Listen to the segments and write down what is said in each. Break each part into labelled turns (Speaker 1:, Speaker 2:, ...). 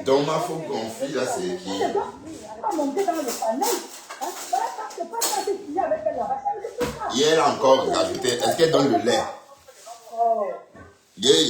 Speaker 1: Donc ma faux conflit là c'est qui? Et elle a encore rajouté, est-ce qu'elle donne le lait? Yeah.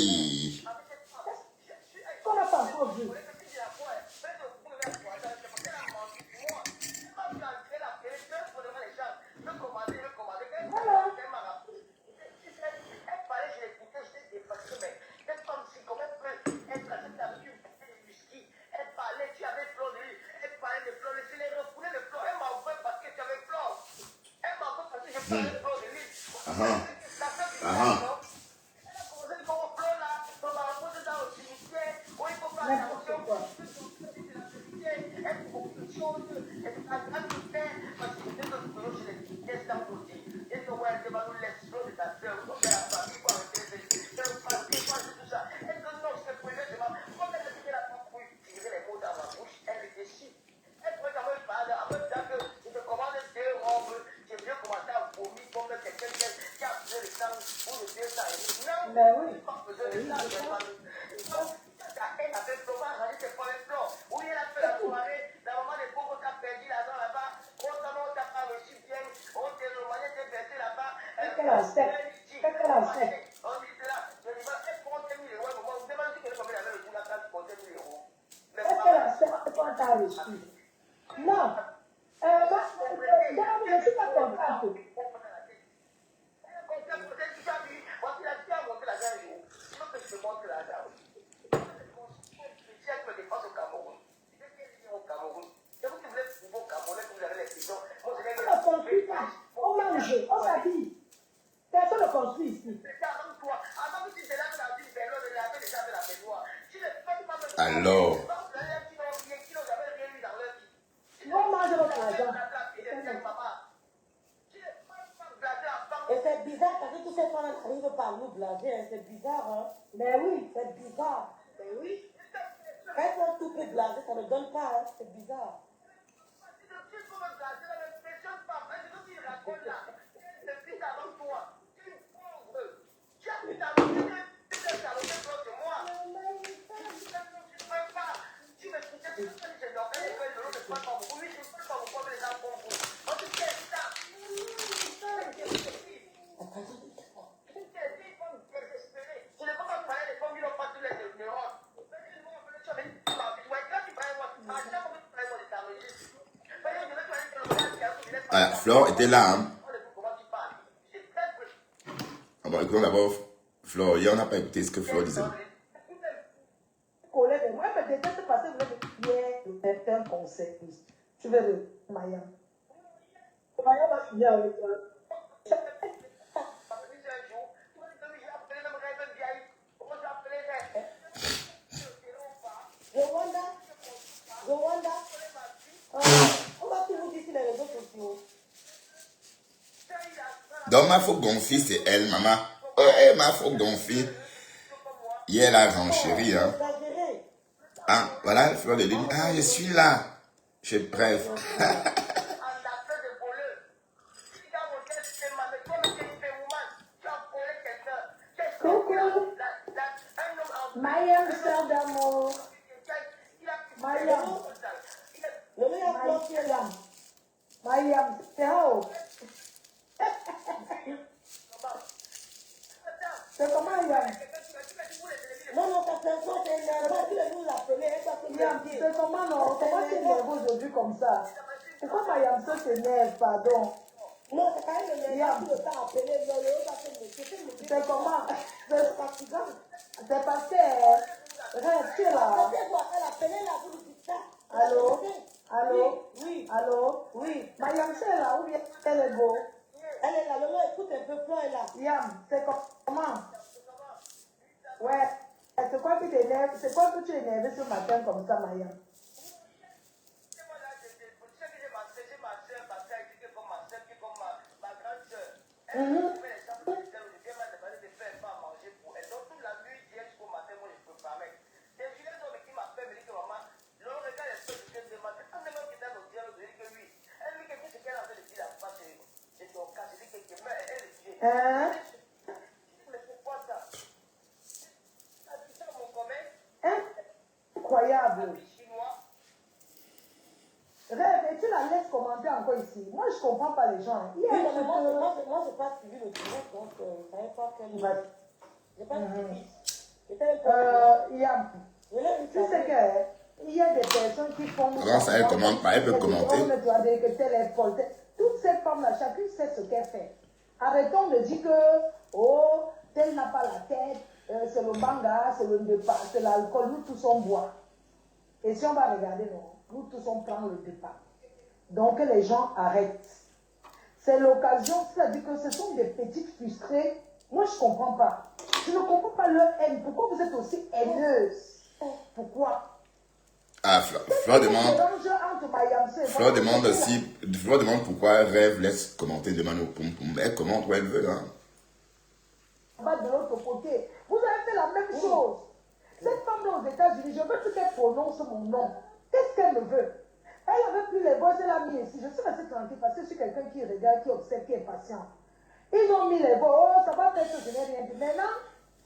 Speaker 1: Alors,
Speaker 2: vous blaguer, hein, c'est bizarre, hein. Mais oui, c'est bizarre. Mais oui. Quand on tout peut blaguer, ça ne donne pas, hein. C'est bizarre.
Speaker 1: Ah, Flore était là. Hein. Ah bon, écoutons d'abord Flore. Hier, on n'a pas écouté ce que Flore disait.
Speaker 2: Collègue, moi, je me déteste parce que vous êtes un conseil. Tu veux le Maya. Maya va finir avec toi. Rwanda, on va tout vous dire sur les réseaux sociaux.
Speaker 1: Donc, ma faux gonfie, c'est elle, maman. Ma faux gonfie. Hier, elle a renchéri. Hein. Ah, voilà, Fleur de Lune. Ah, je suis là. Bref.
Speaker 2: Mariam, sœur d'amour. Mariam. Mariam, c'est où? C'est comment, Mariam? Non, ta personne, c'est énervant. Tu veux nous appeler. C'est comment, non? Comment tu es nerveux aujourd'hui comme ça? Pourquoi Mariam se s'énerve, pardon? Non, c'est quand même énervant. Tu ne veux pas appeler. C'est comment? C'est parce que... Reste là. Allô? Allô? Oui. Allô? Oui. Mariam, c'est là ou bien elle est beau? Elle est là. Lolo, écoute un peu, Fleur est là. Yam, c'est comment? Ouais. C'est quoi qui t'énerve? C'est quoi que tu es énervé ce matin comme ça, Mariam? Incroyable. Rêve, et tu la laisses commenter encore ici. Moi, je ne comprends pas les gens. Moi, je n'ai pas suivi le direct, donc je ne savais pas quel... Je n'ai pas suivi. Tu sais qu'il y a des personnes qui font...
Speaker 1: Comment ça, elle commente pas? Elle peut commenter.
Speaker 2: Toutes ces femmes-là, chacune sait ce qu'elle fait. Arrêtons de dire que, oh, telle n'a pas la tête, c'est le manga, c'est le départ, c'est l'alcool, nous tous on boit. Et si on va regarder, non, nous tous on prend le départ. Donc les gens arrêtent. C'est l'occasion, c'est-à-dire que ce sont des petites frustrées. Moi je ne comprends pas. Je ne comprends pas leur haine. Pourquoi vous êtes aussi haineuse? Pourquoi?
Speaker 1: Ah, Fleur demande aussi, Fleur demande pourquoi Rêve laisse commenter demande au poum poum. Elle commente où elle veut. Hein.
Speaker 2: De l'autre côté, vous avez fait la même chose. Cette femme-là aux États-Unis, je veux plus qu'elle prononce mon nom. Qu'est-ce qu'elle me veut? Elle n'avait plus les voix, elle l'a mis ici. Je suis restée tranquille parce que je suis quelqu'un qui regarde, qui observe, qui est patient. Ils ont mis les voix, oh, ça va faire que je n'ai rien dit. Maintenant,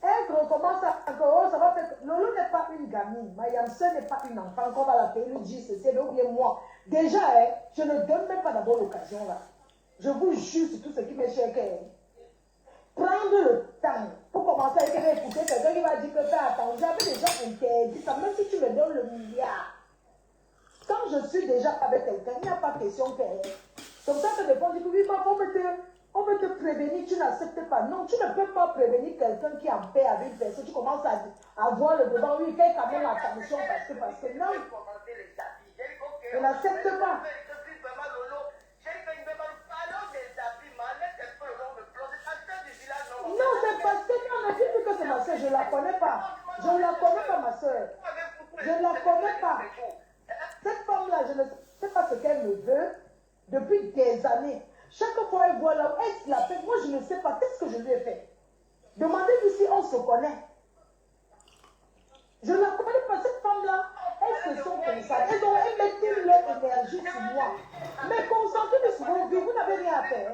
Speaker 2: elle recommence à encore, oh, ça va faire que... Lolo n'est pas une gamine. Mariam Sœur n'est pas une enfant. Qu'on va l'appeler, lui dire ceci, ou bien moi. Déjà, je ne donne même pas d'abord l'occasion là. Je vous jure sur tout ce qui m'est cher qu'elle. Prendre le temps pour commencer à écouter quelqu'un qui va dire que fais attention. J'avais déjà interdit ça, même si tu me donnes le milliard. Quand je suis déjà avec quelqu'un, il n'y a pas question qu'elle. Comme ça, que des fois, on dit que oui, on veut te prévenir, tu n'acceptes pas. Non, tu ne peux pas prévenir quelqu'un qui est en paix avec une personne. Tu commences à voir le devant, oui, fais quand même attention parce que non. Je n'accepte pas. Non, c'est parce que non, mais dis que c'est ma soeur, je ne la connais pas. Je ne la connais pas, ma soeur. Je ne la connais pas. Cette femme-là, je ne sais pas ce qu'elle me veut depuis des années. Chaque fois, elle voit là, elle se la fait. Moi, je ne sais pas. Qu'est-ce que je lui ai fait? Demandez-lui si on se connaît. Je ne la connais pas, cette femme-là. Elles se sont comme ça. Elles mettent leur énergie sur moi. Mais concentrez-vous sur vos vies, vous n'avez rien à faire.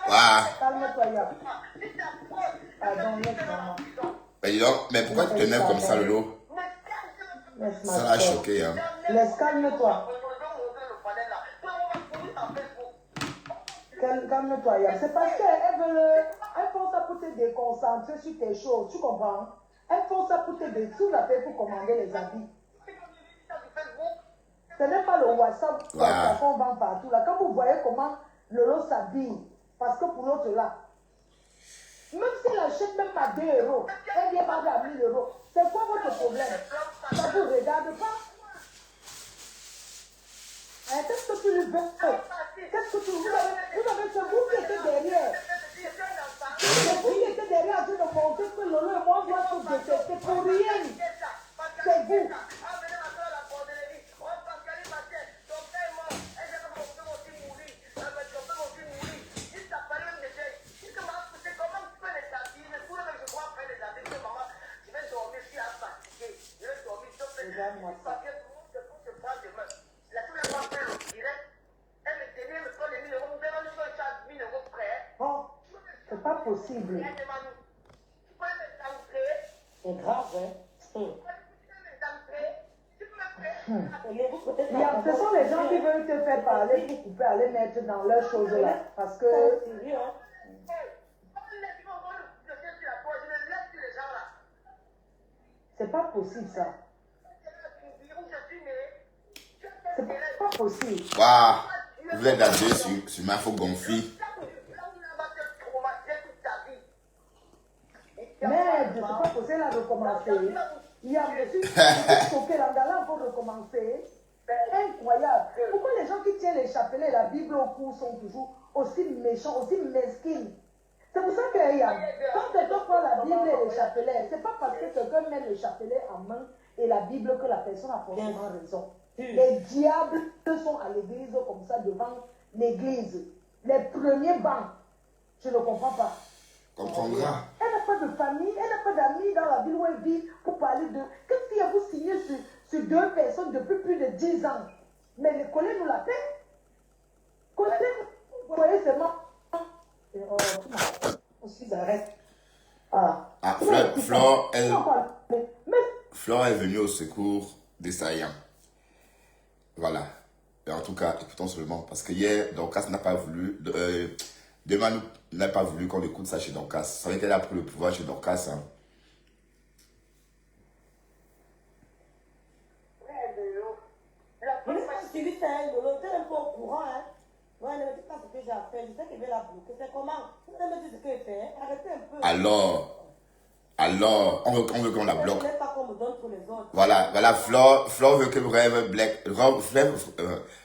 Speaker 1: Waouh.
Speaker 2: Calme-toi, Yab. Pardon, laisse-moi.
Speaker 1: Mais dis donc, mais pourquoi tu te lèves comme ça, Lolo?
Speaker 2: Laisse-moi.
Speaker 1: Ça l'a choqué, hein.
Speaker 2: Laisse, calme-toi. Calme-toi, Yab. C'est parce qu'elles font ça pour te déconcentrer sur tes choses, tu comprends? Elles font ça pour te détruire la paix pour commander les habits. Ce n'est pas le WhatsApp qu'on vend partout. Là, quand vous voyez comment Lolo s'habille, parce que pour l'autre là, même si elle achète même pas 2 euros, elle vient vendre à 1000 euros. C'est quoi votre problème? Ça ne vous regarde pas? Qu'est-ce que tu lui veux? Qu'est-ce que tu vous avez c'est vous qui étiez derrière. C'est vous qui étiez derrière en train de montrer que Lolo et moi doivent se détester pour rien. C'est vous. C'est pas possible.
Speaker 3: C'est grave, hein?
Speaker 2: Ce sont les gens qui veulent te faire parler pour couper, aller mettre dans leurs choses là. Parce que. C'est pas possible ça. C'est pas possible.
Speaker 1: Waouh. Vous êtes là-dessus sur ma faux gonfie.
Speaker 2: Merde, c'est pas possible là de commencer. Il y a je suis choqué là, pour recommencer. Incroyable. Pourquoi les gens qui tiennent les chapelets, la Bible au cou sont toujours aussi méchants, aussi mesquins? C'est pour ça que quand quelqu'un prend la Bible et les chapelets, c'est pas parce que quelqu'un met le chapelet en main et la Bible que la personne a forcément raison. Les diables sont à l'église comme ça devant l'église. Les premiers bancs. Je ne comprends pas.
Speaker 1: Comprendra.
Speaker 2: Elle n'a pas de famille, elle n'a pas d'amis dans la ville où elle vit pour parler de... Qu'est-ce qu'il y a vous signé sur 2 personnes depuis plus de 10 ans? Mais collez-nous la paix. Collez-nous. Vous voyez seulement... On s'y arrête.
Speaker 1: Ah, Flore est venue au secours des saillants. Voilà. Et en tout cas, écoutons seulement. Parce que hier, Dorcas n'a pas voulu... Demain, n'a pas voulu qu'on écoute ça chez Dorcas. Ça aurait été là pour le pouvoir chez Dorcas. Hein.
Speaker 3: Je ne sais pas si tu lui fais Lolo, tu es un peu au courant, hein. Ouais, ne me dis pas ce que j'ai à faire. Je sais qu'il va la bloquer. C'est comment? Tu ne me dis ce qu'elle fait. Arrêtez un peu.
Speaker 1: Alors, on veut qu'on la bloque.
Speaker 3: Je ne sais pas qu'on me donne pour les autres.
Speaker 1: Voilà, Flore veut que rêve Black.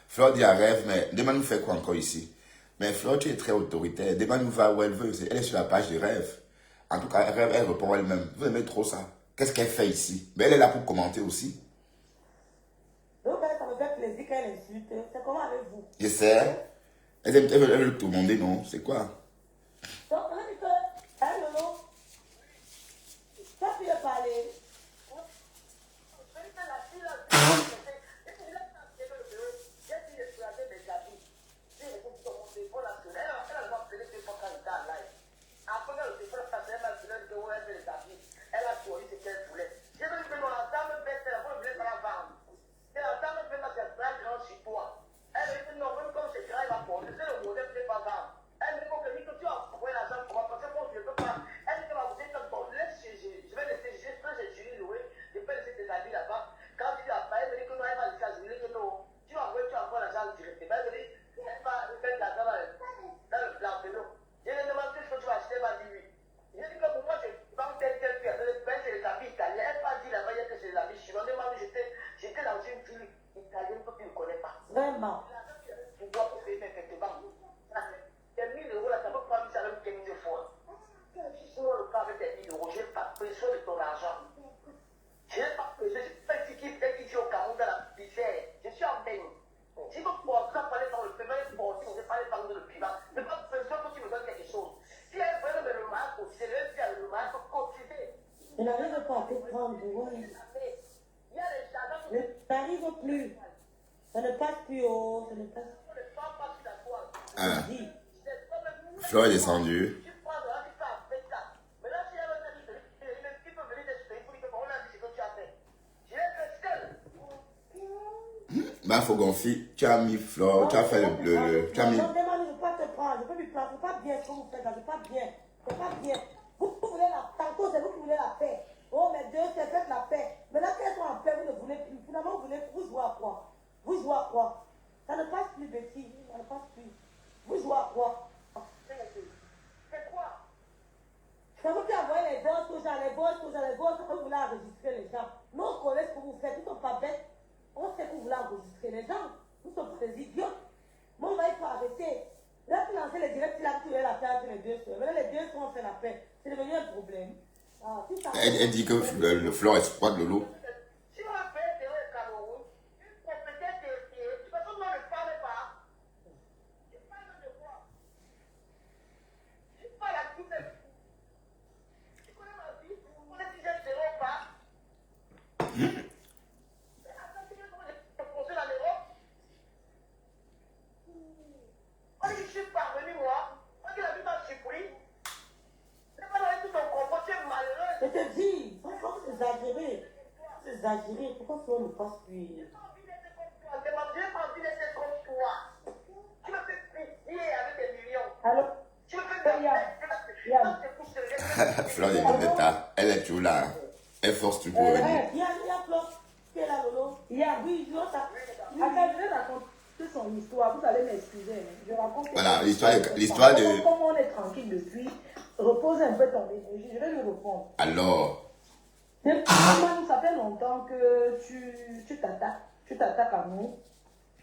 Speaker 1: Flore dit à rêve, mais Demain nous fait quoi encore ici? Mais Flore, tu es très autoritaire. Demain nous va où elle veut. Elle est sur la page de rêve. En tout cas, rêve, elle répond elle-même. Vous aimez trop ça. Qu'est-ce qu'elle fait ici? Mais elle est là pour commenter aussi.
Speaker 3: Donc, ça me fait plaisir qu'elle insulte. C'est comment avec vous?
Speaker 1: Je sais. Elle veut tout le monde, non? C'est quoi?
Speaker 3: Donc, on a dit que, hein, Lolo, ça peut parler. Vraiment. plus. Ça ne passe plus, oh, ça ne passe plus.
Speaker 1: Hein.
Speaker 3: Dis.
Speaker 1: Flore est descendue. Bah, faut gonfler. Tu as mis Flore, tu as fait tu as mis.
Speaker 3: Non, demande, je ne peux pas te prendre, je peux lui prendre, c'est pas bien ce que vous faites là, c'est pas bien. C'est pas bien. Vous voulez la tantôt, c'est vous qui voulez la paix. Oh, mes deux, c'est faites la paix. Maintenant qu'elles sont en paix, vous ne voulez plus. Finalement, vous jouez à quoi? Vous jouez à quoi? Ça ne passe plus, Betty. Ça ne passe plus. Vous jouez à quoi? C'est quoi? C'est vous qui envoyez les gosses aux gens, les gosses, vous voulez enregistrer les gens. Nous, on connaît ce que vous faites, nous ne sommes pas bêtes. On sait que vous voulez enregistrer les gens. Nous ne sommes pas des idiots. Moi, il faut arrêter. Là, tu lances les directs, là, tu voulais la paix entre les deux soeurs. Maintenant, les deux soeurs ont fait la paix. C'est devenu un problème. Ah, si ça...
Speaker 1: Elle dit que le Flore exploite Lolo.
Speaker 2: Si on a fait des Cameroun, on peut-être de toute façon, moi, ne parle pas. Je parle de quoi? Je parle à tout le monde. Tu connais ma vie? Tu connais si j'ai zéro ou pas? Attends, tu veux comment j'ai posé la Europe? On dit que je suis parvenu, moi. On dit que la vie m'a surpris. C'est pas dans tout ton confort, tu es malheureux.
Speaker 3: Je te dis, franchement, c'est exagéré. C'est exagéré. Pourquoi ça ne passe plus?
Speaker 2: J'ai pas envie d'être comme toi. Tu me fais pitié avec des millions.
Speaker 3: Alors,
Speaker 2: Tu me fais
Speaker 3: Yann.
Speaker 1: Flore est de bêta. Elle est toujours là. Elle force tout pour venir.
Speaker 3: Il y a Flore qui est là, Lolo. Oui, je vois ça.
Speaker 2: Attends, je vais raconter son histoire. Vous allez m'excuser. Je raconte.
Speaker 1: Voilà, l'histoire de.
Speaker 2: Comme on est tranquille depuis, repose un peu ton énergie. Je vais lui répondre.
Speaker 1: Alors,
Speaker 2: Maman, ça fait longtemps que tu t'attaques à nous.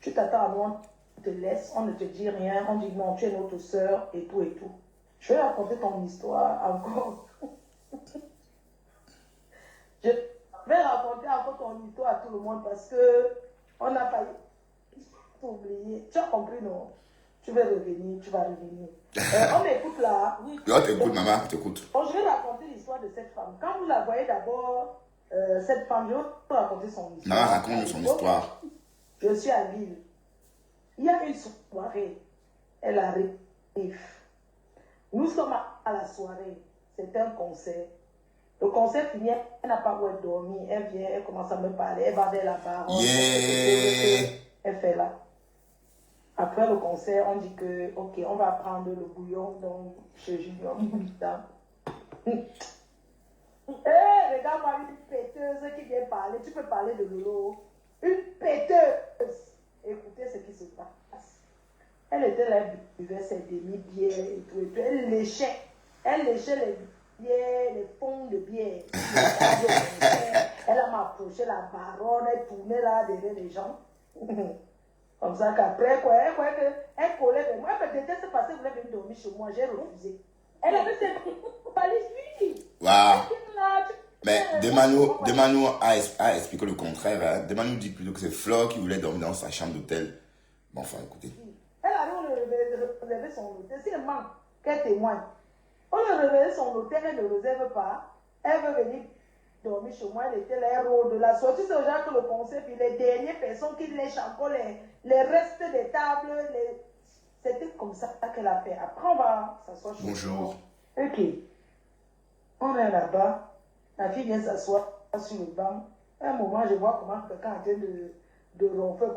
Speaker 2: Tu t'attaques à nous, on te laisse, on ne te dit rien. On dit non, tu es notre soeur et tout et tout. Je vais raconter ton histoire encore. Je vais raconter encore ton histoire à tout le monde parce que on n'a pas oublié. Tu as compris, non? Tu vas revenir, tu vas revenir. On m'écoute là. Oui.
Speaker 1: on t'écoute, maman, t'écoute.
Speaker 2: Bon, je vais raconter l'histoire de cette femme. Quand vous la voyez d'abord, cette femme, je vais vous raconter son histoire.
Speaker 1: Maman, raconte son histoire.
Speaker 2: Je suis à Lille. Il y a une soirée. Elle arrive. Nous sommes à la soirée. C'est un concert. Le concert finit, elle n'a pas où elle dormir. Elle vient, elle commence à me parler. Elle va vers la barre.
Speaker 1: Yeah.
Speaker 2: Elle fait là. Après le concert, on dit que, ok, on va prendre le bouillon donc, chez Junior. Regarde-moi une péteuse qui vient parler. Tu peux parler de Lolo. Une péteuse. Écoutez ce qui se passe. Elle était là, elle buvait ses demi-bières et tout, et tout. Elle léchait les bières, les fonds de bière. Elle a m'approché la baronne, elle tournait là derrière les gens. Comme ça qu'après, quoi, elle collait vers moi. Elle me déteste parce qu'elle voulait venir dormir chez moi. J'ai refusé. Elle avait ses valises.
Speaker 1: Waouh. Mais Demano a expliqué le contraire. Hein. Demano dit plutôt que c'est Flore qui voulait dormir dans sa chambre d'hôtel. Bon, enfin, écoutez.
Speaker 2: Elle avait relevé son hôtel. C'est un manque qu'elle témoigne. On lui réveille son hôtel, elle ne réserve pas. Elle veut venir dormir chez moi. Elle était là, elle rôde de la sortie. C'est déjà que le conseil, puis les dernières personnes qui lèchent encore les restes des tables. C'était comme ça qu'elle a fait. Après, on va s'asseoir chez
Speaker 1: Bonjour.
Speaker 2: moi. Ok. On est là-bas. La fille vient s'asseoir sur le banc. À un moment, je vois comment quelqu'un est en train de ronfler.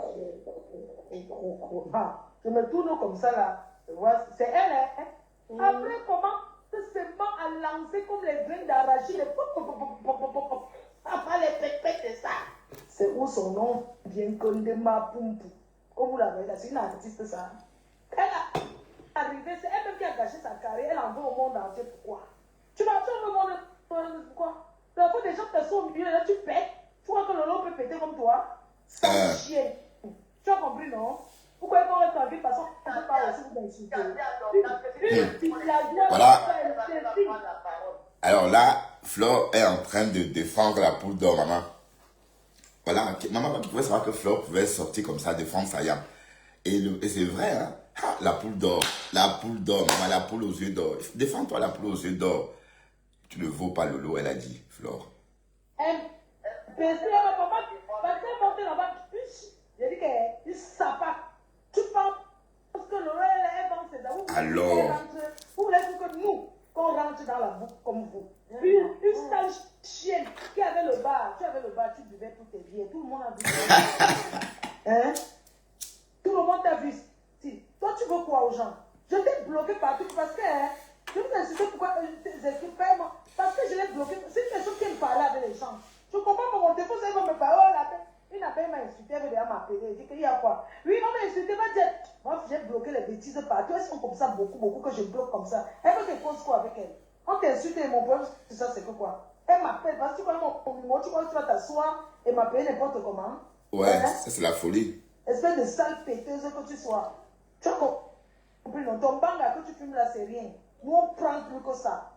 Speaker 2: Je me tourne comme ça là. Je vois, c'est elle, hein? Après, comment se met à lancer comme les graines d'arachide. Après les pépètes et ça. C'est où son nom vient comme de ma poumpe. Comme vous l'avez là, c'est une artiste ça. Elle a arrivé, c'est elle-même qui a gâché sa carrière. Elle envoie au monde entier. Pourquoi? Tu vas faire le monde. Pourquoi? La fois des gens te sont au milieu, là tu pètes. Tu crois que le lot peut péter comme toi? Sans chien. Tu as compris, non? Pourquoi il faut être en vie? Parce qu'on ne peut pas aussi vous insulter.
Speaker 1: Voilà. Alors là, Flore est en train de défendre la poule d'or, maman. Voilà, maman, tu pouvais savoir que Flore pouvait sortir comme ça, défendre sa yam. Et c'est vrai, hein? Ah, la poule d'or, maman, la poule aux yeux d'or. Défends-toi la poule aux yeux d'or. Tu ne vaux pas Lolo, elle a dit, Flore. Alors.
Speaker 2: Vous voulez que nous, qu'on rentre dans la boucle comme vous. Une sale chienne qui avait le bar. Tu avais le bar, tu buvais tous tes billets. Tout le monde a vu. Hein? Tout le monde t'a vu. Si. Toi, tu veux quoi aux gens? Je t'ai bloqué partout parce que je vous insiste pourquoi parce que je l'ai bloqué. C'est une personne qui aime parler avec les gens. Je comprends pas mon téléphone, ça va me parler. Oh, une appel m'a insulté, elle veut déjà m'appeler. Elle dit qu'il y a quoi? Oui, on m'a insulté, va dire. Moi, j'ai bloqué les bêtises partout. Elles sont comme ça, beaucoup, que je bloque comme ça. Elle veut que je pose quoi avec elle? On t'insulte et mon problème, c'est ça, c'est que quoi? Elle m'appelle parce que tu connais mon numéro, tu crois que tu vas t'asseoir et m'appeler n'importe comment.
Speaker 1: Ouais, ça c'est la folie.
Speaker 2: Espèce de sale péteuse que tu sois. Tu as compris, non? Ton banga que tu fumes là, c'est rien. Nous, on prend plus que ça.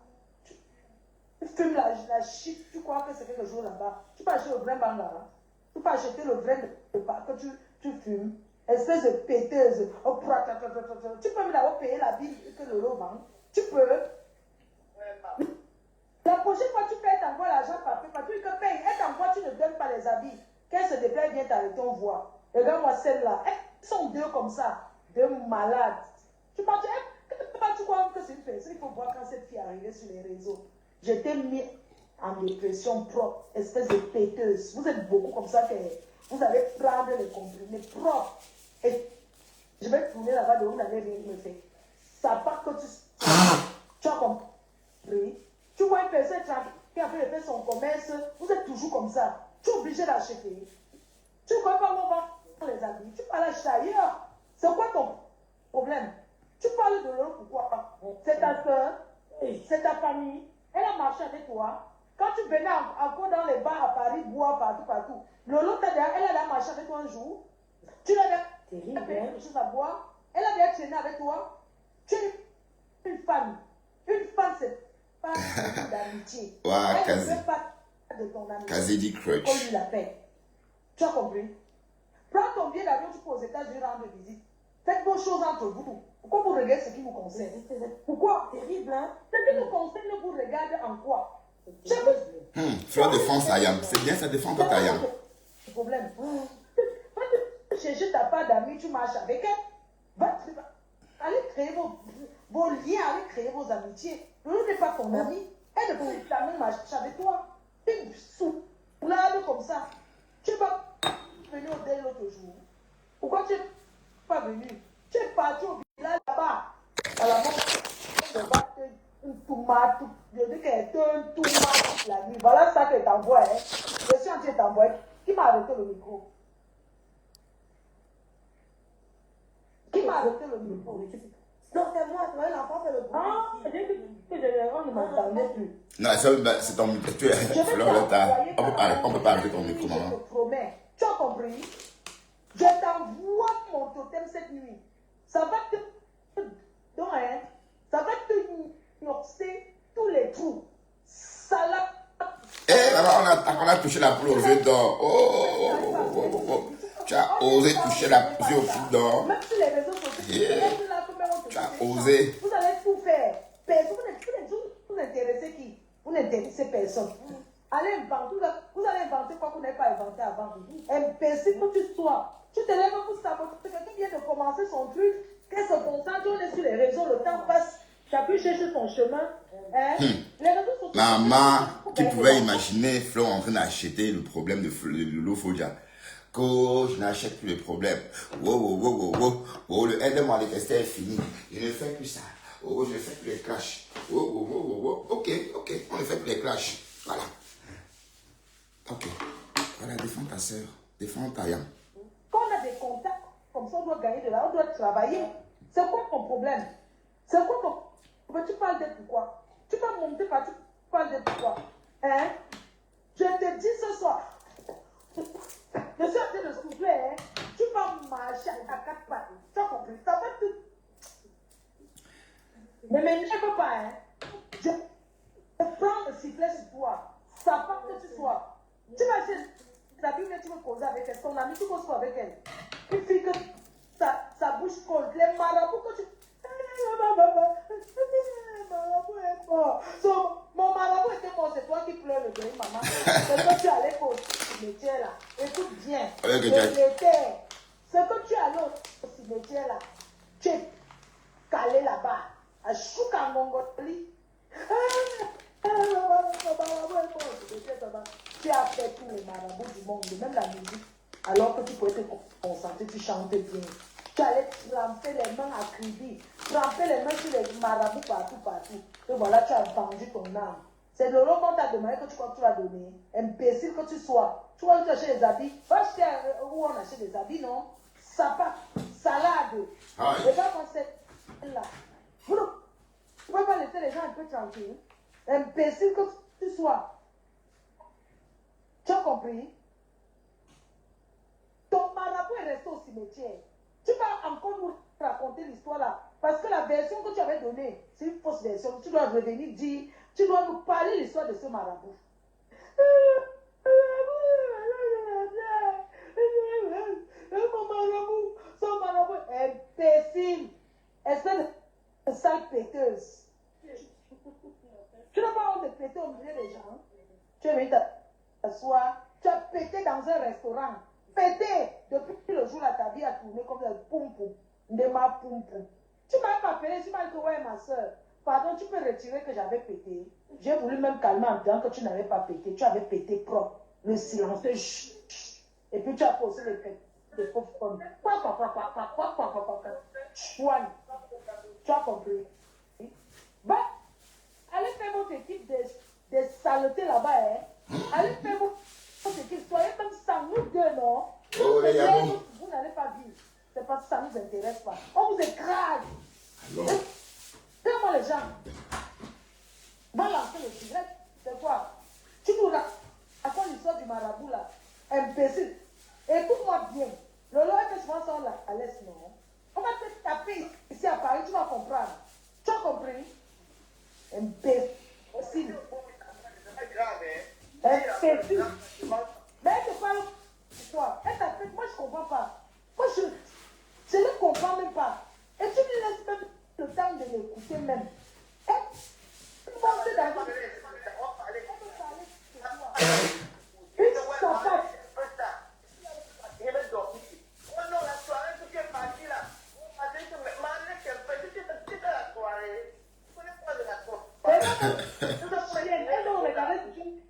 Speaker 2: Tu fumes la shit, tu crois que c'est quelque chose là-bas. Tu peux acheter le vrai banga, hein? Tu peux acheter le vrai que tu fumes. Espèce de péteuse. Oh, tu peux même d'abord payer la bille que le lot vend. Tu peux. La prochaine fois, tu payes, t'envoies l'argent par papier. Tu que paye. Elle t'envoie, tu ne donnes pas les habits. Qu'elle se déplace bien, t'arrêtes ton voix. Regarde-moi celle-là. Elles sont deux comme ça. Deux malades. Tu crois que c'est une personne? Il faut voir quand cette fille est arrivée sur les réseaux. Je t'ai mis en dépression propre. Espèce de péteuse. Vous êtes beaucoup comme ça que vous allez prendre les comprimés propres. Et je vais tourner là-bas de où vous n'avez rien me fait. Ça part que tu as compris. Tu vois une personne qui a fait son commerce, vous êtes toujours comme ça. Tu es obligé d'acheter. Tu ne crois pas qu'on va les habits. Tu peux aller acheter ailleurs. C'est quoi ton problème? Tu parles de l'autre pourquoi? C'est ta soeur, c'est ta famille. Elle a marché avec toi. Quand tu venais encore dans les bars à Paris, boire partout. Lolo, elle a marché avec toi un jour. Tu l'as payé quelque chose à boire. Elle a bien traîné avec toi. Tu es une femme. Une femme, c'est pas d'amitié. Elle ne fait pas de ton amitié.
Speaker 1: Quasi dit crutch.
Speaker 2: Qu'on lui l'appelle. Tu as compris? Prends ton billet d'avion, tu peux aux États-Unis rendre visite. Faites vos choses entre vous. Pourquoi vous regardez ce qui vous concerne? Pourquoi?
Speaker 3: Terrible, hein?
Speaker 2: Ce qui vous concerne, vous regardez en quoi?
Speaker 1: Fleur défense Ayam. C'est bien, ça défend pas Ayam.
Speaker 2: Le problème. Quand tu cherches ta part d'amis, tu marches avec elle. Allez créer vos liens, allez créer vos amitiés. Elle n'est pas ton ami. Elle ne peut jamais marcher avec toi. Tu es soulade comme ça. Tu n'es pas venu au dé l'autre jour. Pourquoi tu n'es pas venu? Tu es parti au village là-bas. À la mort, une tomate. Je dis qu'elle est un tomate la nuit. Voilà ça qu'elle t'envoie. Hein. Je suis en train de t'envoyer. Qui m'a arrêté le micro? Qui m'a arrêté le micro?
Speaker 3: Non, c'est moi, tu vois, l'enfant fait le bruit.
Speaker 2: Ah, on ne m'entendait plus.
Speaker 1: Non, c'est ton micro. Tu es Fleur, on peut pas arrêter ton micro, maman.
Speaker 2: Je te promets. Tu as compris? Je t'envoie mon totem cette nuit. Ça va te... Donc, hein, ça va te noxer tous les trous. Salade.
Speaker 1: Eh, maman, on a touché la poule aux œufs d'or. Oh. Tu as osé toucher la poule aux œufs d'or.
Speaker 2: Même sur les réseaux sociaux,
Speaker 1: tu as osé.
Speaker 2: Vous allez tout faire. Vous n'intéressez qui? Vous n'intéressez personne. Allez inventer. Vous allez inventer quoi que vous n'avez pas inventé avant. Imbécile que tu sois. Tu te lèves pour saboter. Quelqu'un vient de commencer son truc. Qu'elle se concentre, on est sur les réseaux, le temps passe. Chacun cherche son chemin. Hein? Les réseaux sociaux.
Speaker 1: Maman, tu pouvais imaginer Flo en train d'acheter le problème de Lofodia. Que je n'achète plus le problème. Oh, le aide-moi les tests est fini. Je ne fais plus ça. Oh, je ne fais plus les clashs. Ok, on ne fait plus les clashs. Voilà. Ok. Voilà, défends ta soeur. Défends ta yam.
Speaker 2: Quand on a des contacts, comme ça, on doit gagner de l'argent, on doit travailler. C'est quoi ton problème? C'est quoi ton... Mais tu parles de pourquoi? Tu vas monter par tu parles de pourquoi? Hein? Je te dis ce soir. Je suis en train de souffler, hein? Tu vas marcher à quatre pattes. Tu as compris? Ça va te... Ne m'énerve pas, hein? Je prends le sifflet sur toi. Ça part que tu sois. Tu vas chez ta fille, tu veux causer avec elle. Ton ami, tu causes avec elle. Une fille que sa bouche colle. Les marabouts que tu... Marabout est mort. Mon marabout était mort, c'est toi qui pleures le deuil, maman. C'est que tu allais au cimetière là. Écoute bien. Ce que tu allais au cimetière là. Tu es calé là-bas. À Chouk en Mongolie. Tu as fait tous les marabouts du monde, même la musique. Alors que tu pouvais te concentrer, tu chantais bien. Tu allais tremper les mains à crédit, tremper les mains sur les marabouts partout, partout. Et voilà, tu as vendu ton âme. C'est le lot qu'on t'a demandé que tu crois que tu vas donner. Imbécile que tu sois. Tu vas acheter des habits. Va acheter où on achète des habits, non? Sapin, salade. Et pas qu'on sait là. Vous ne pouvez pas laisser les gens un peu tranquilles. Imbécile que tu sois. Tu as compris? Ton marabout est resté au cimetière. Tu vas encore nous raconter l'histoire là. Parce que la version que tu avais donnée, c'est une fausse version. Tu dois revenir dire, tu dois nous parler l'histoire de ce marabout. Son marabout, imbécile. Espèce de sale péteuse. Tu n'as pas honte de péter au milieu des gens. Tu es venu t'asseoir. Tu as pété dans un restaurant. Pété. Depuis le jour là, ta vie a tourné comme un poum-poum. De ma poum-poum. Tu m'as pas appelé, tu m'as dit que ouais, ma soeur. Pardon, tu peux retirer que j'avais pété. J'ai voulu même calmer en disant que tu n'avais pas pété. Tu avais pété propre. Le silence. Et puis tu as posé le fait de pauvres femmes. Chouane. Tu as compris? Bah, allez faire votre équipe des saletés là-bas, hein. Allez faire votre équipe. Soyez même sans nous deux, non?
Speaker 1: Oh, les gars.
Speaker 2: Vous n'allez pas vivre. C'est parce que ça ne nous intéresse pas. On vous écrase. Fais-moi les gens. Va lancer le cigarette. C'est quoi? Tu nous racontes l'histoire du marabout là. Imbécile. Écoute-moi bien. Le loi que souvent sort là, à l'est, non? On va te taper ici à Paris, tu vas comprendre. Tu as compris? Imbécile. Imbécile. Mais elle te parle de toi. Elle t'appelle, moi je ne comprends pas. Moi je ne comprends même pas. Et tu lui laisses même le temps de l'écouter même. Elle pense dans une... Une sapate.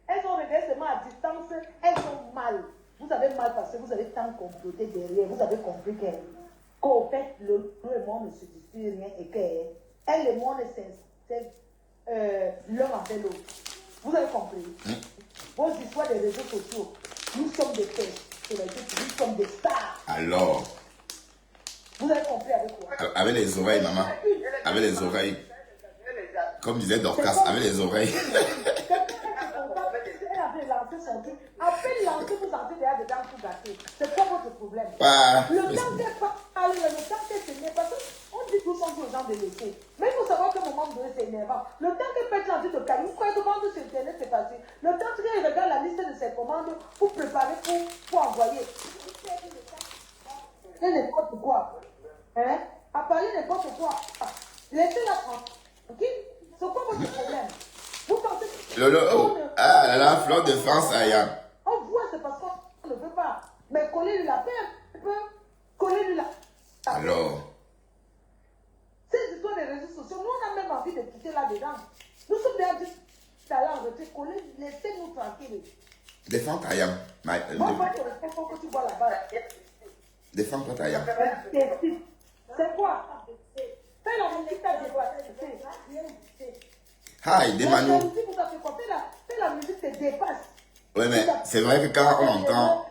Speaker 2: Elles ont regardé seulement à distance, elles ont mal. Vous avez mal parce que vous avez tant comploté derrière. Vous avez compris qu'au fait, le monde ne se dispute rien et qu'elles et moi ne s'installent l'un avec l'autre. Vous avez compris? Vos histoires des réseaux sociaux, nous sommes des pères. Nous sommes des stars.
Speaker 1: Alors,
Speaker 2: vous avez compris avec quoi?
Speaker 1: Avec les oreilles, maman. Avec les oreilles. Comme disait Dorcas, avec les oreilles.
Speaker 2: Elle a lancé son truc. Après lancer, vous entrez derrière dedans pour gâter. C'est pas votre problème.
Speaker 1: Ah,
Speaker 2: Le temps qu'elle parle, le temps qu'elle s'énerve, parce qu'on dit tout le temps aux gens de laisser. Mais il faut savoir qu'à un moment donné, c'est énervant. Le temps qu'elle pète en train de calmer, vous croyez que vendre sur Internet, c'est facile. Le temps qu'elle regarde la liste de ses commandes pour préparer, pour envoyer. C'est n'importe quoi. Hein? À parler n'importe quoi. Laissez-la tranquille. C'est quoi votre problème? Vous pensez que...
Speaker 1: Lolo, ah la fleur de France, Ayam.
Speaker 2: On voit, c'est parce qu'on ne veut pas. Mais coller-lui la paix, coller-lui la paix.
Speaker 1: Alors,
Speaker 2: Ces histoires des réseaux sociaux, nous on a même envie de quitter là-dedans. Nous sommes déjà dit, d'aller en retrait, coller, laissez-nous tranquilles.
Speaker 1: défends Ayam.
Speaker 2: Moi, je te respecte pour que tu vois là-bas.
Speaker 1: Défends-toi, Ayam.
Speaker 2: C'est quoi? Fais la musique, t'as dépassé.
Speaker 1: Hi, Demano.
Speaker 2: Fais la musique, te dépasse.
Speaker 1: Ouais, mais c'est vrai que quand on entend,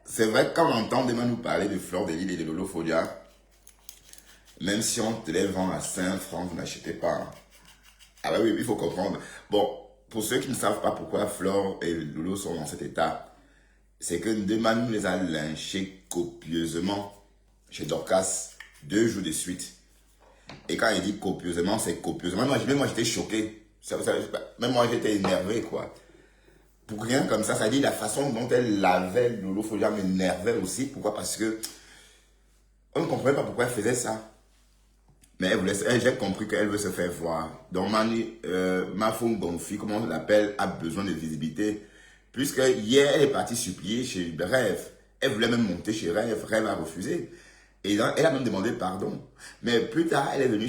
Speaker 1: c'est vrai que quand on entend Demano parler de Fleur de Lys et de Lolo Folia, même si on te les vend à 5 francs, vous n'achetez pas. Hein. Ah bah oui, il faut comprendre. Bon, pour ceux qui ne savent pas pourquoi Fleur et Lolo sont dans cet état, c'est que Demano les a lynchés copieusement chez Dorcas 2 jours de suite. Et quand il dit copieusement, c'est copieusement. Même moi, j'étais choqué. Même moi, j'étais énervé, quoi. Pour rien comme ça, ça dit la façon dont elle lavait Lolo Folia m'énervait aussi. Pourquoi? Parce que on ne comprenait pas pourquoi elle faisait ça. Mais j'ai compris qu'elle veut se faire voir. Donc, Mafung Gonfi, comment on l'appelle, a besoin de visibilité. Puisque hier, elle est partie supplier chez Rêve. Elle voulait même monter chez Rêve. Rêve a refusé. Et elle a même demandé pardon. Mais plus tard, elle est venue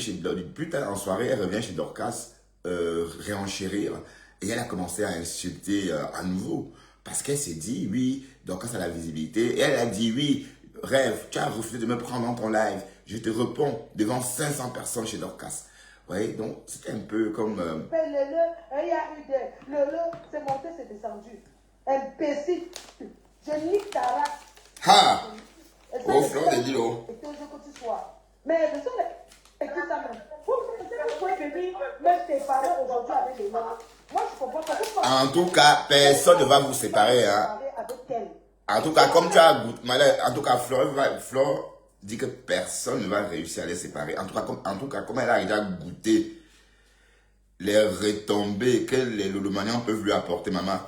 Speaker 1: plus tard en soirée, elle revient chez Dorcas, réenchérir. Et elle a commencé à insulter à nouveau. Parce qu'elle s'est dit, oui, Dorcas a la visibilité. Et elle a dit, oui, Rêve, tu as refusé de me prendre dans ton live. Je te réponds devant 500 personnes chez Dorcas. Vous voyez, donc c'était un peu comme...
Speaker 2: Il y a eu des... Le, c'est monté, c'est descendu. Imbécile. Je nique ta race.
Speaker 1: Ha! Oh, Fleur de Lilo.
Speaker 2: Et toujours que tu sois. Mais je sais que ça même. Vous pouvez venir, même tes parents aujourd'hui avec les noms. Moi, je comprends pas.
Speaker 1: En tout cas, personne ne va vous séparer. Hein. En tout cas, comme tu as goûté, en tout cas, Fleur dit que personne ne va réussir à les séparer. En tout cas, comme elle a déjà goûté les retombées que les Lolomanians peuvent lui apporter, maman.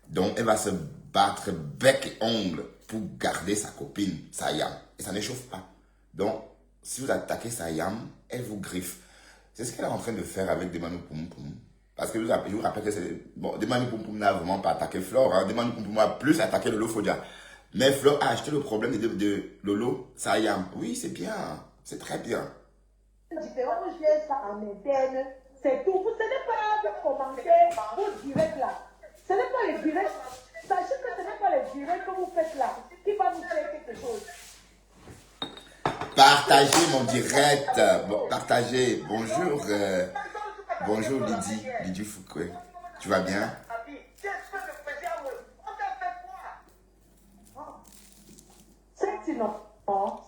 Speaker 1: Donc, elle va se battre bec et ongle pour garder sa copine, sa yam. Et ça ne chauffe pas. Donc, si vous attaquez sa yam, elle vous griffe. C'est ce qu'elle est en train de faire avec Demanu Poum Poum. Parce que je vous rappelle que c'est... Bon, Demanu Poum Poum n'a vraiment pas attaqué Flore. Hein. Demanu Poum Poum a plus attaqué Lolo Fodia. Mais Flore a acheté le problème de Lolo, sa yam. Oui, c'est bien. C'est très bien.
Speaker 2: Différent, je viens ça en interne. C'est tout. Ce n'est pas de commenter vos directs là. Ce n'est pas les directs. Sachez que ce n'est pas les directs que vous faites là qui va vous faire quelque chose.
Speaker 1: Partagez mon direct. Bon, partagez. Bonjour. Bonjour Lydie Fouquet. Tu vas bien?
Speaker 2: C'est sinon,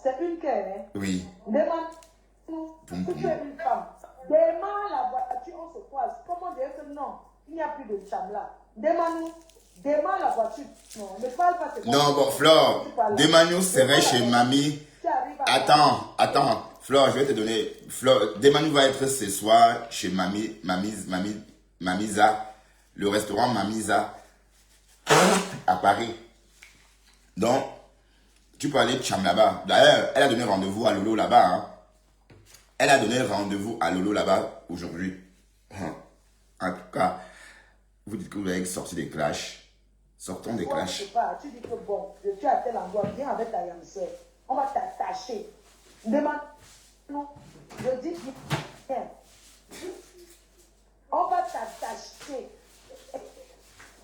Speaker 2: c'est une quête.
Speaker 1: Oui.
Speaker 2: Demande-nous si tu es une femme. Demande la voiture, on se croise. Comment dire que non, il n'y a plus de femme là. Demande-nous. Demande la voiture. Non, ne parle pas.
Speaker 1: Non, bon, Flore, Demanu serait chez mamie. Attends, Flore, je vais te donner. Flore, Demanu va être ce soir chez Mamisa, le restaurant Mamisa à Paris. Donc, tu peux aller cham là-bas. D'ailleurs, elle a donné rendez-vous à Lolo là-bas. Hein. Elle a donné rendez-vous à Lolo là-bas aujourd'hui. En tout cas, vous dites que vous avez sorti des clashs. Sortons des clashs.
Speaker 2: Je sais pas, tu dis que bon, je suis à tel endroit, viens avec ta yamseur. On va t'attacher. Demande. Non, je dis viens. On va t'attacher.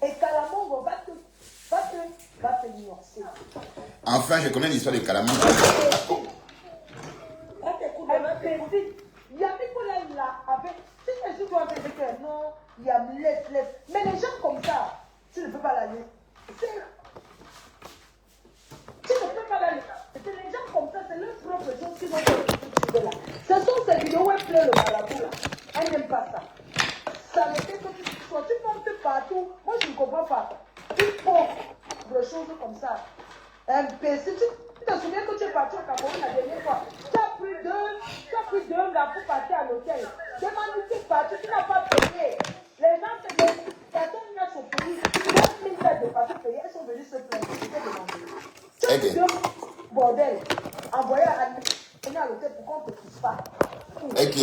Speaker 2: Et Kalamongo va te nuancer.
Speaker 1: Enfin, je connais l'histoire de Kalamongo.
Speaker 2: Il y a Nicolas là avec. Si les gens doivent dire que non, il y a laisse. Mais les gens comme ça, tu ne peux pas la laisser. Tu ne peux pas la laisser. C'est les gens comme ça, c'est leur propre chose qui vont te là. Ce sont ces vidéos où elle pleure le marabout là. Elle n'aime pas ça. Ça me fait que tu montes partout. Moi, je ne comprends pas. Tu prends des choses comme ça. Imbécile. Tu te souviens que tu es parti au Cameroun la dernière fois. Tu as pris deux gars pour partir à l'hôtel. Demande-nous qui est parti. Tu n'as pas payé. Les gens te disent, personne n'a son pays. 9 000 têtes de partir payer. Elles sont venues se plaindre. Tu as pris deux bordel. Envoyé à l'hôtel pour qu'on ne te pousse pas.
Speaker 1: Ok.